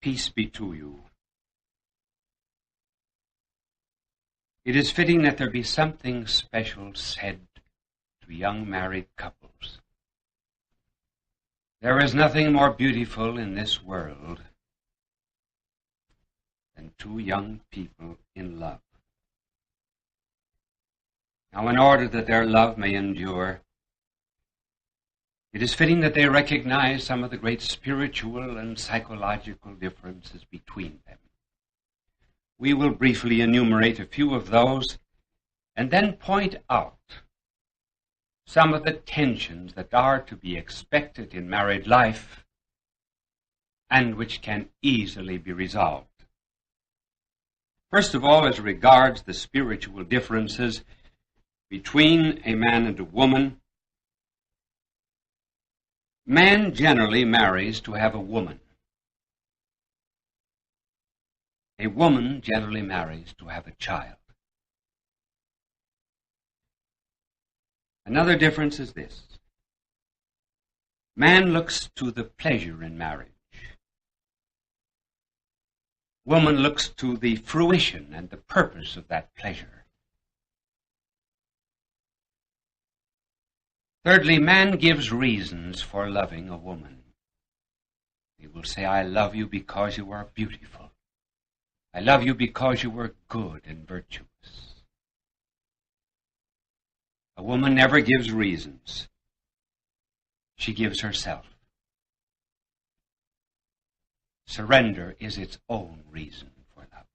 Peace be to you. It is fitting that there be something special said to young married couples. There is nothing more beautiful in this world than two young people in love. Now, in order that their love may endure, it is fitting that they recognize some of the great spiritual and psychological differences between them. We will briefly enumerate a few of those and then point out some of the tensions that are to be expected in married life and which can easily be resolved. First of all, as regards the spiritual differences between a man and a woman, man generally marries to have a woman. A woman generally marries to have a child. Another difference is this. Man looks to the pleasure in marriage. Woman looks to the fruition and the purpose of that pleasure. Thirdly, man gives reasons for loving a woman. He will say, I love you because you are beautiful. I love you because you are good and virtuous. A woman never gives reasons. She gives herself. Surrender is its own reason for love.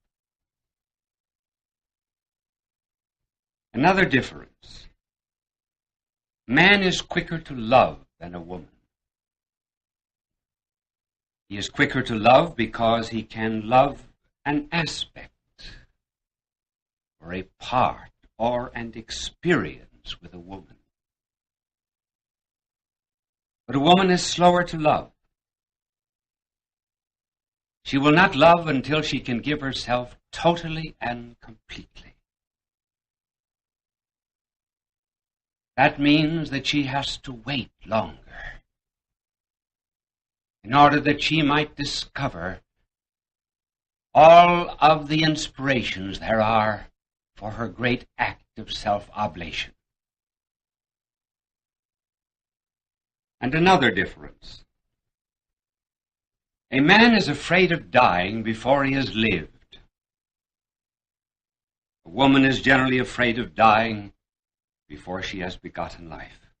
Another difference. Man is quicker to love than a woman. He is quicker to love because he can love an aspect or a part or an experience with a woman. But a woman is slower to love. She will not love until she can give herself totally and completely. That means that she has to wait longer in order that she might discover all of the inspirations there are for her great act of self-oblation. And another difference. A man is afraid of dying before he has lived. A woman is generally afraid of dying before she has begotten life.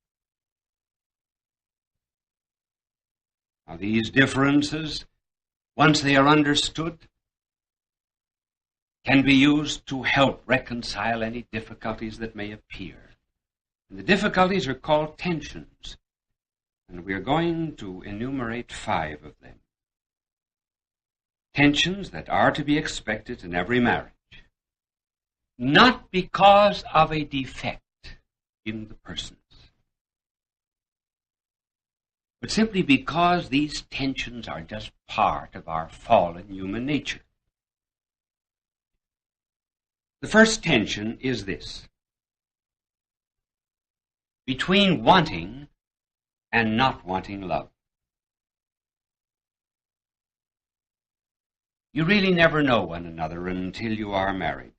Now, these differences, once they are understood, can be used to help reconcile any difficulties that may appear. And the difficulties are called tensions, and we are going to enumerate 5 of them. Tensions that are to be expected in every marriage, not because of a defect in the persons, but simply because these tensions are just part of our fallen human nature. The first tension is this: between wanting and not wanting love. You really never know one another until you are married.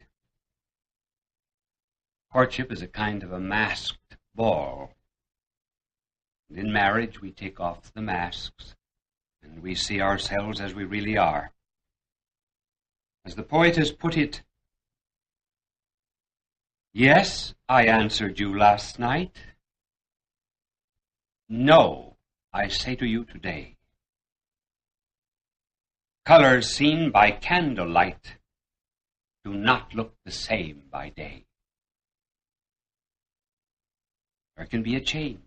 Courtship is a kind of a masked ball. And in marriage, we take off the masks, and we see ourselves as we really are. As the poet has put it, yes, I answered you last night. No, I say to you today. Colors seen by candlelight do not look the same by day. There can be a change.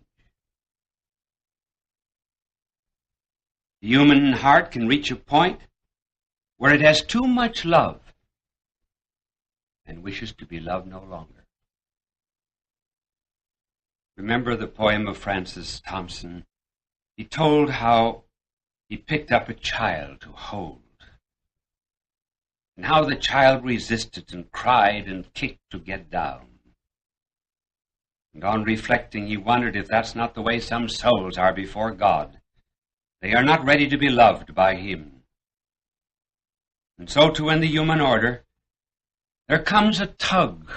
The human heart can reach a point where it has too much love and wishes to be loved no longer. Remember the poem of Francis Thompson? He told how he picked up a child to hold, and how the child resisted and cried and kicked to get down. And on reflecting, he wondered if that's not the way some souls are before God. They are not ready to be loved by Him. And so too in the human order, there comes a tug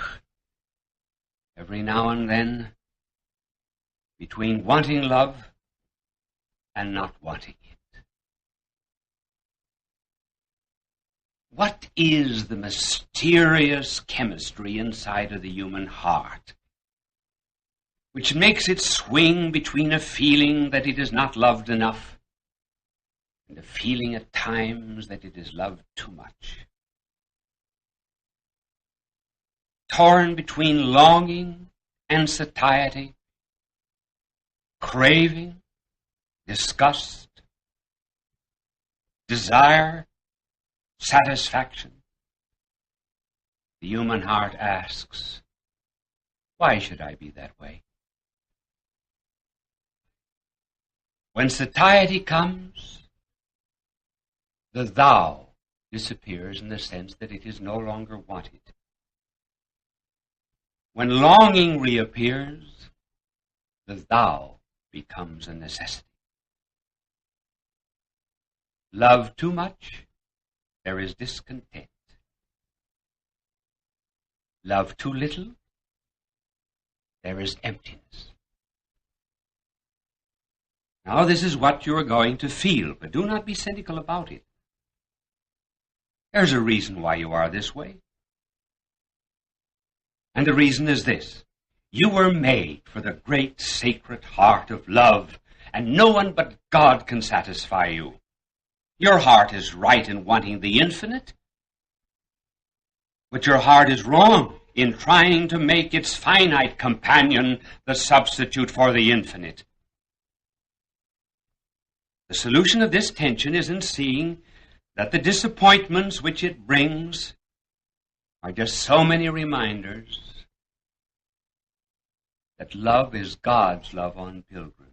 every now and then between wanting love and not wanting it. What is the mysterious chemistry inside of the human heart which makes it swing between a feeling that it is not loved enough and a feeling at times that it is loved too much? Torn between longing and satiety, craving, disgust, desire, satisfaction, the human heart asks, why should I be that way? When satiety comes, the thou disappears in the sense that it is no longer wanted. When longing reappears, the thou becomes a necessity. Love too much, there is discontent. Love too little, there is emptiness. Now this is what you are going to feel, but do not be cynical about it. There's a reason why you are this way. And the reason is this. You were made for the great sacred heart of love, and no one but God can satisfy you. Your heart is right in wanting the infinite, but your heart is wrong in trying to make its finite companion the substitute for the infinite. The solution of this tension is in seeing that the disappointments which it brings are just so many reminders that love is God's love on pilgrimage.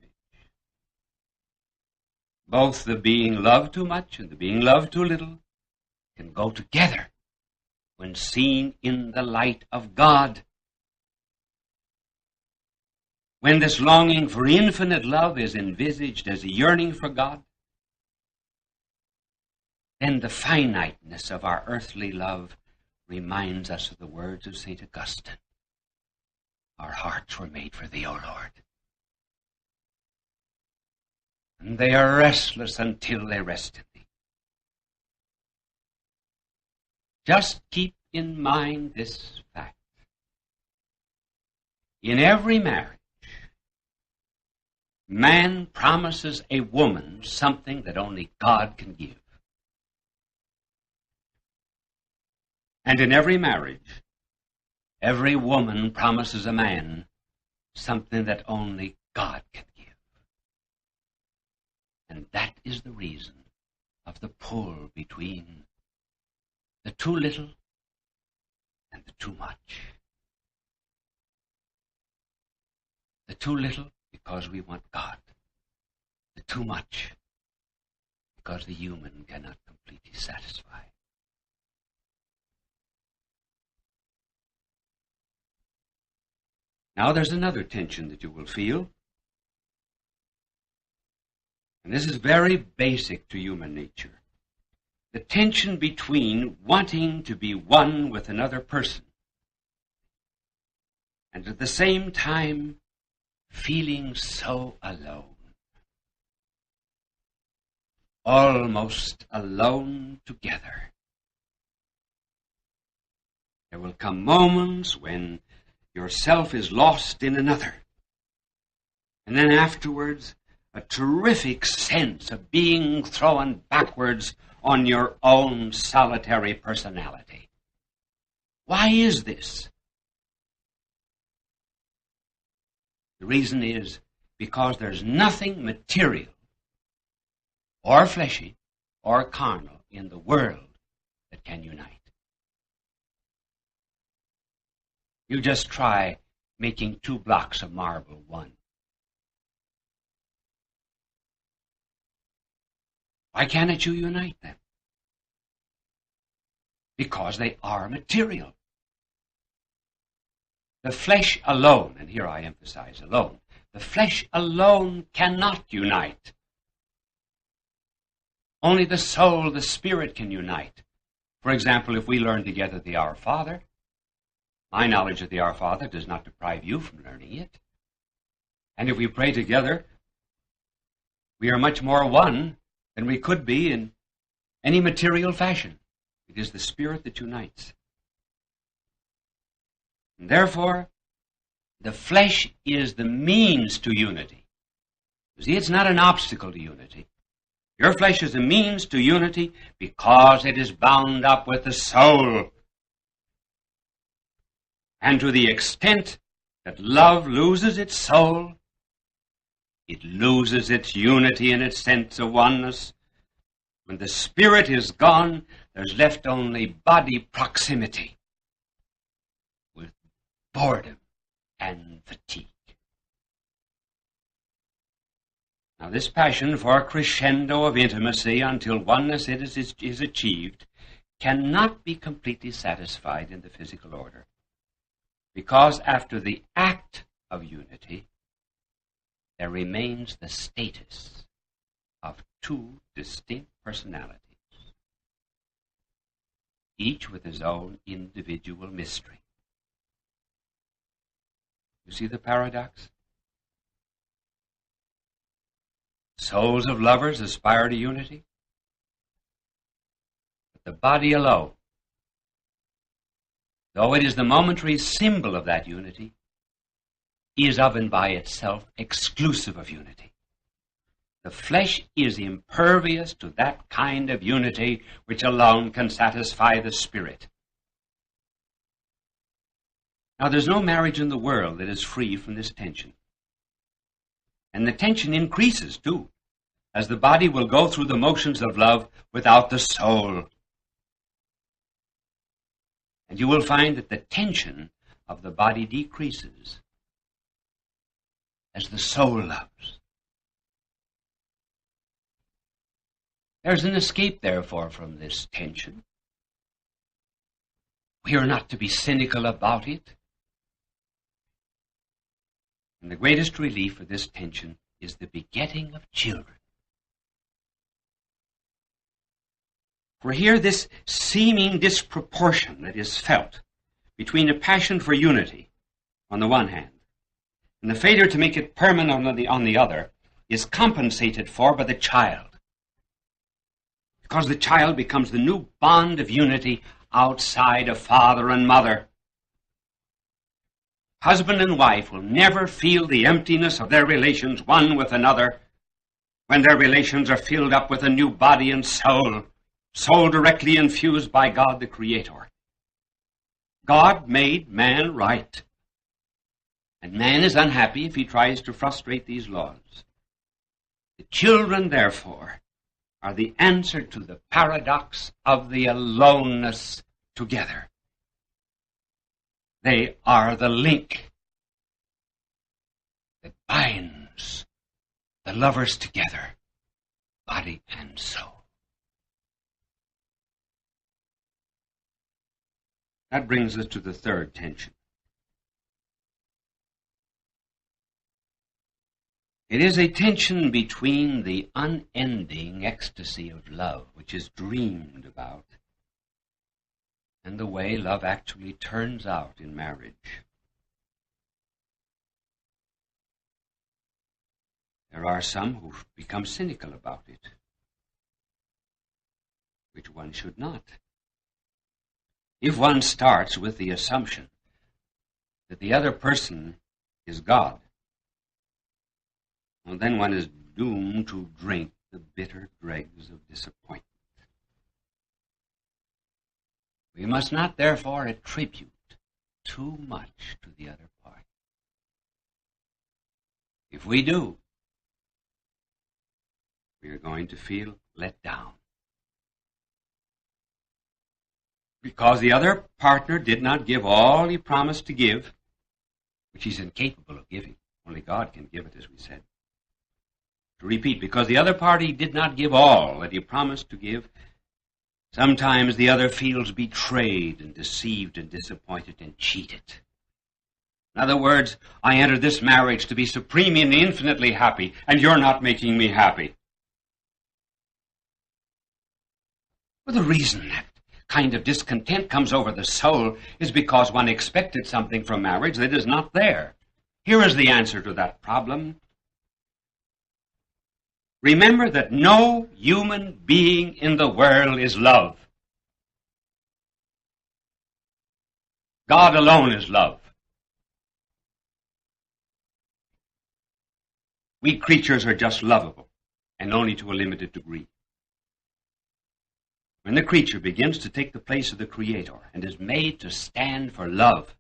Both the being loved too much and the being loved too little can go together when seen in the light of God. When this longing for infinite love is envisaged as a yearning for God, then the finiteness of our earthly love reminds us of the words of St. Augustine. Our hearts were made for thee, O Lord. And they are restless until they rest in thee. Just keep in mind this fact. In every marriage, man promises a woman something that only God can give. And in every marriage, every woman promises a man something that only God can give. And that is the reason of the pull between the too little and the too much. The too little because we want God. The too much because the human cannot completely satisfy. Now there's another tension that you will feel. And this is very basic to human nature. The tension between wanting to be one with another person and at the same time feeling so alone. Almost alone together. There will come moments when yourself is lost in another. And then afterwards, a terrific sense of being thrown backwards on your own solitary personality. Why is this? The reason is because there's nothing material or fleshy or carnal in the world that can unite. You just try making two blocks of marble one. Why cannot you unite them? Because they are material. The flesh alone, and here I emphasize alone, the flesh alone cannot unite. Only the soul, the spirit can unite. For example, if we learn together the Our Father, my knowledge of the Our Father does not deprive you from learning it. And if we pray together, we are much more one than we could be in any material fashion. It is the Spirit that unites. And therefore, the flesh is the means to unity. You see, it's not an obstacle to unity. Your flesh is a means to unity because it is bound up with the soul. And to the extent that love loses its soul, it loses its unity and its sense of oneness. When the Spirit is gone, there's left only body proximity with boredom and fatigue. Now, this passion for a crescendo of intimacy until oneness is achieved cannot be completely satisfied in the physical order, because after the act of unity, there remains the status of two distinct personalities, each with his own individual mystery. You see the paradox? Souls of lovers aspire to unity, but the body alone, though it is the momentary symbol of that unity, is of and by itself exclusive of unity. The flesh is impervious to that kind of unity which alone can satisfy the spirit. Now, there's no marriage in the world that is free from this tension. And the tension increases, too, as the body will go through the motions of love without the soul. And you will find that the tension of the body decreases as the soul loves. There's an escape, therefore, from this tension. We are not to be cynical about it. And the greatest relief for this tension is the begetting of children. For here, this seeming disproportion that is felt between a passion for unity on the one hand and the failure to make it permanent on the other is compensated for by the child, because the child becomes the new bond of unity outside of father and mother. Husband and wife will never feel the emptiness of their relations one with another when their relations are filled up with a new body and soul, soul directly infused by God the Creator. God made man right, and man is unhappy if he tries to frustrate these laws. The children, therefore, are the answer to the paradox of the aloneness together. They are the link that binds the lovers together, body and soul. That brings us to the third tension. It is a tension between the unending ecstasy of love, which is dreamed about, and the way love actually turns out in marriage. There are some who become cynical about it, which one should not. If one starts with the assumption that the other person is God, well, then one is doomed to drink the bitter dregs of disappointment. We must not, therefore, attribute too much to the other party. If we do, we are going to feel let down, because the other partner did not give all he promised to give, which he's incapable of giving. Only God can give it, as we said. To repeat, because the other party did not give all that he promised to give, sometimes the other feels betrayed and deceived and disappointed and cheated. In other words, I entered this marriage to be supremely and infinitely happy, and you're not making me happy. For the reason that kind of discontent comes over the soul is because one expected something from marriage that is not there. Here is the answer to that problem. Remember that no human being in the world is love. God alone is love. We creatures are just lovable, and only to a limited degree. When the creature begins to take the place of the Creator and is made to stand for love,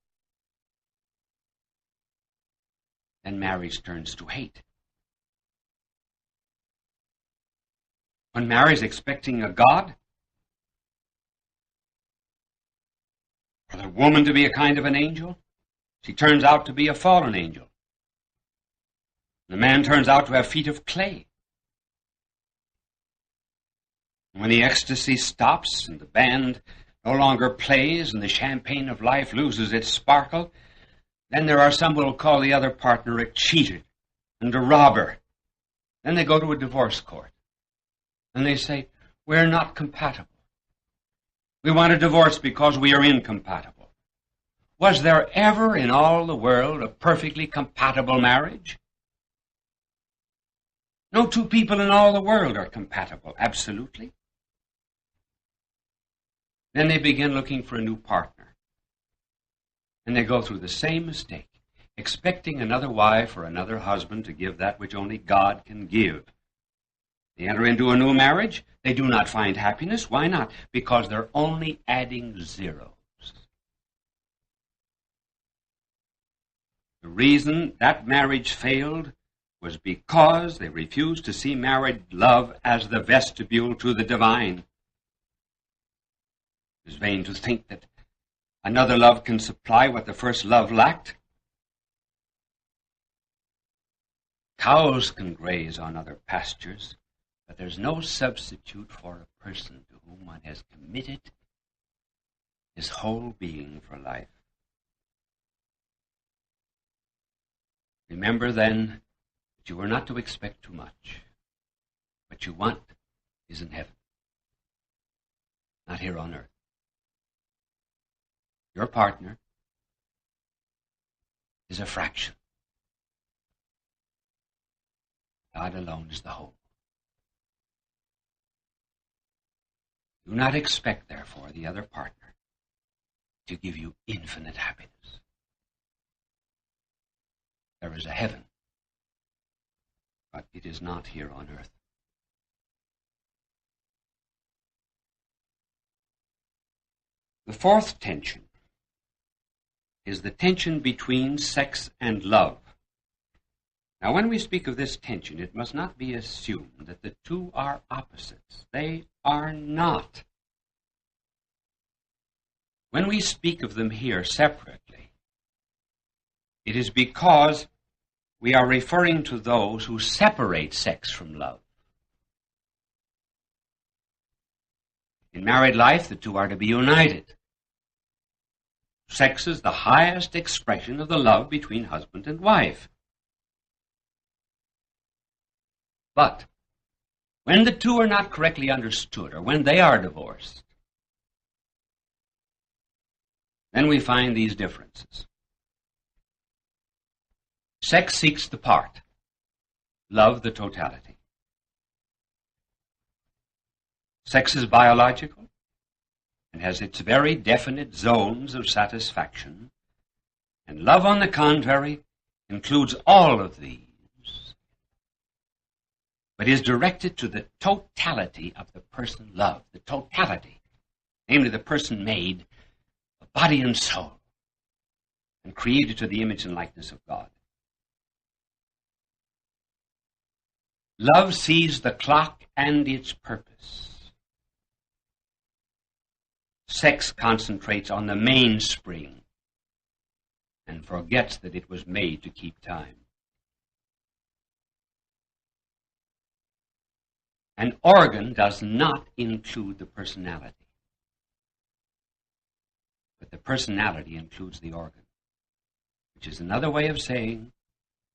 then marriage turns to hate. When Mary's expecting a God, for the woman to be a kind of an angel, she turns out to be a fallen angel. The man turns out to have feet of clay. When the ecstasy stops and the band no longer plays and the champagne of life loses its sparkle, then there are some who will call the other partner a cheater and a robber. Then they go to a divorce court and they say, we're not compatible. We want a divorce because we are incompatible. Was there ever in all the world a perfectly compatible marriage? No two people in all the world are compatible, absolutely. Then they begin looking for a new partner. And they go through the same mistake, expecting another wife or another husband to give that which only God can give. They enter into a new marriage. They do not find happiness. Why not? Because they're only adding zeros. The reason that marriage failed was because they refused to see married love as the vestibule to the divine. It is vain to think that another love can supply what the first love lacked. Cows can graze on other pastures, but there's no substitute for a person to whom one has committed his whole being for life. Remember then, you are not to expect too much. What you want is in heaven, not here on earth. Your partner is a fraction. God alone is the whole. Do not expect, therefore, the other partner to give you infinite happiness. There is a heaven, but it is not here on earth. The fourth tension is the tension between sex and love. Now, when we speak of this tension, it must not be assumed that the two are opposites. They are not. When we speak of them here separately, it is because we are referring to those who separate sex from love. In married life, the two are to be united. Sex is the highest expression of the love between husband and wife. But when the two are not correctly understood, or when they are divorced, then we find these differences. Sex seeks the part, love the totality. Sex is biological and has its very definite zones of satisfaction, and love, on the contrary, includes all of these, but is directed to the totality of the person loved, the totality, namely the person made of body and soul and created to the image and likeness of God. Love sees the clock and its purpose. Sex concentrates on the mainspring and forgets that it was made to keep time. An organ does not include the personality, but the personality includes the organ, which is another way of saying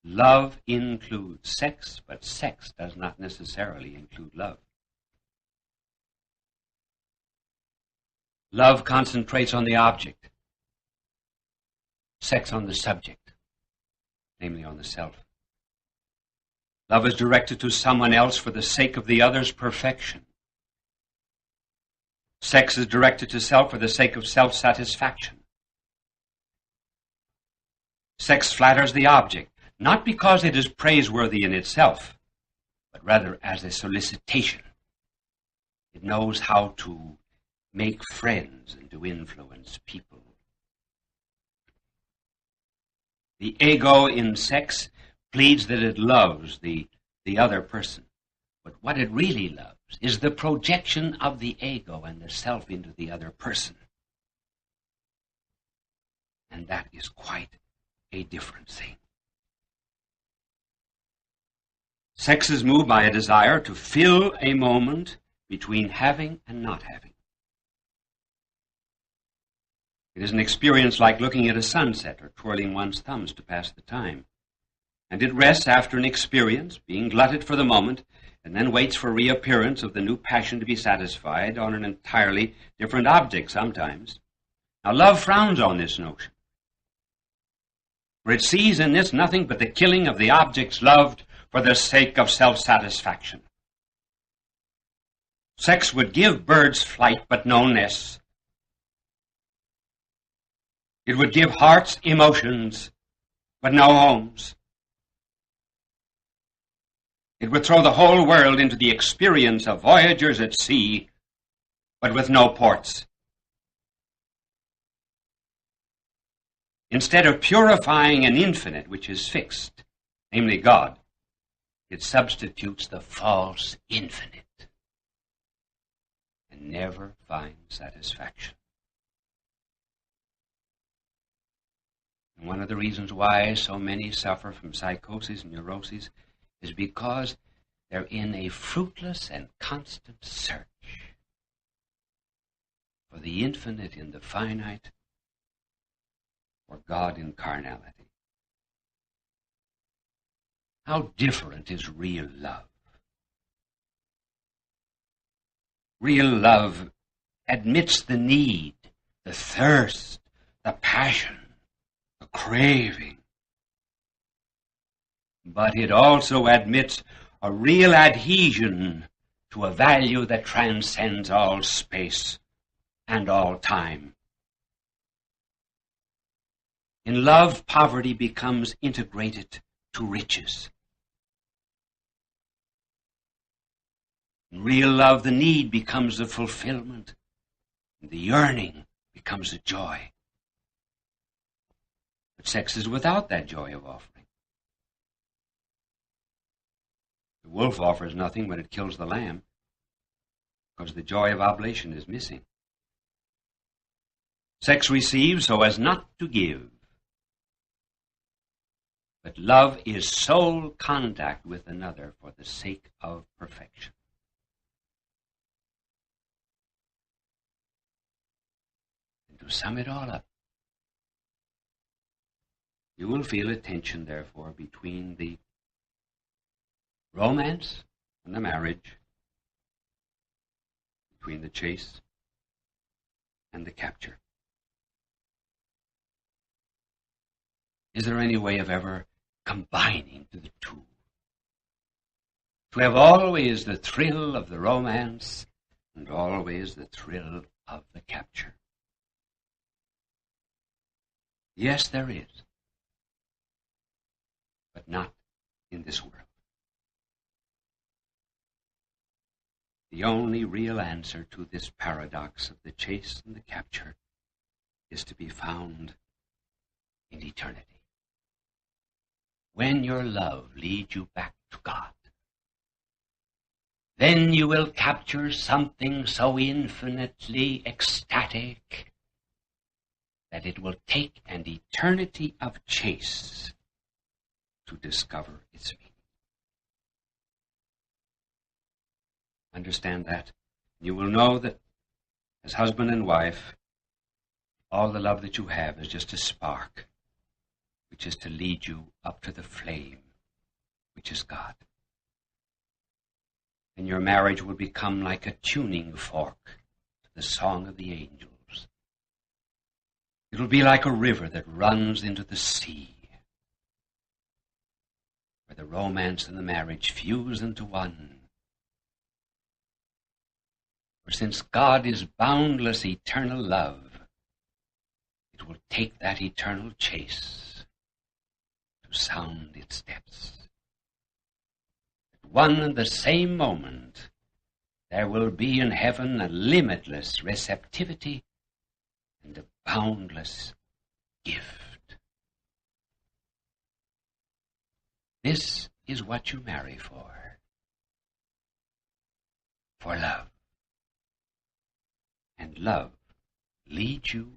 love includes sex, but sex does not necessarily include love. Love concentrates on the object, sex on the subject, namely on the self. Love is directed to someone else for the sake of the other's perfection. Sex is directed to self for the sake of self-satisfaction. Sex flatters the object, not because it is praiseworthy in itself, but rather as a solicitation. It knows how to make friends and to influence people. The ego in sex pleads that it loves the other person. But what it really loves is the projection of the ego and the self into the other person. And that is quite a different thing. Sex is moved by a desire to fill a moment between having and not having. It is an experience like looking at a sunset or twirling one's thumbs to pass the time. And it rests after an experience, being glutted for the moment, and then waits for reappearance of the new passion to be satisfied on an entirely different object sometimes. Now, love frowns on this notion, for it sees in this nothing but the killing of the objects loved for the sake of self-satisfaction. Sex would give birds flight but no nests. It would give hearts emotions but no homes. It would throw the whole world into the experience of voyagers at sea, but with no ports. Instead of purifying an infinite which is fixed, namely God, it substitutes the false infinite and never finds satisfaction. And one of the reasons why so many suffer from psychosis and neuroses is because they're in a fruitless and constant search for the infinite in the finite, for God in carnality. How different is real love? Real love admits the need, the thirst, the passion, the craving. But it also admits a real adhesion to a value that transcends all space and all time. In love, poverty becomes integrated to riches. In real love, the need becomes the fulfillment, and the yearning becomes a joy. But sex is without that joy of offering. The wolf offers nothing when it kills the lamb, because the joy of oblation is missing. Sex receives so as not to give. But love is soul contact with another for the sake of perfection. And to sum it all up, you will feel a tension, therefore, between the romance and the marriage, between the chase and the capture. Is there any way of ever combining the two? To have always the thrill of the romance and always the thrill of the capture. Yes, there is, but not in this world. The only real answer to this paradox of the chase and the capture is to be found in eternity. When your love leads you back to God, then you will capture something so infinitely ecstatic that it will take an eternity of chase to discover its meaning. Understand that. You will know that as husband and wife, all the love that you have is just a spark, which is to lead you up to the flame, which is God. And your marriage will become like a tuning fork to the song of the angels, It will be like a river that runs into the sea, where the romance and the marriage fuse into one. For since God is boundless eternal love, it will take that eternal chase to sound its depths. At one and the same moment, there will be in heaven a limitless receptivity and a boundless gift. This is what you marry for love. And love leads you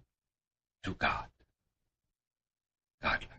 to God. God love.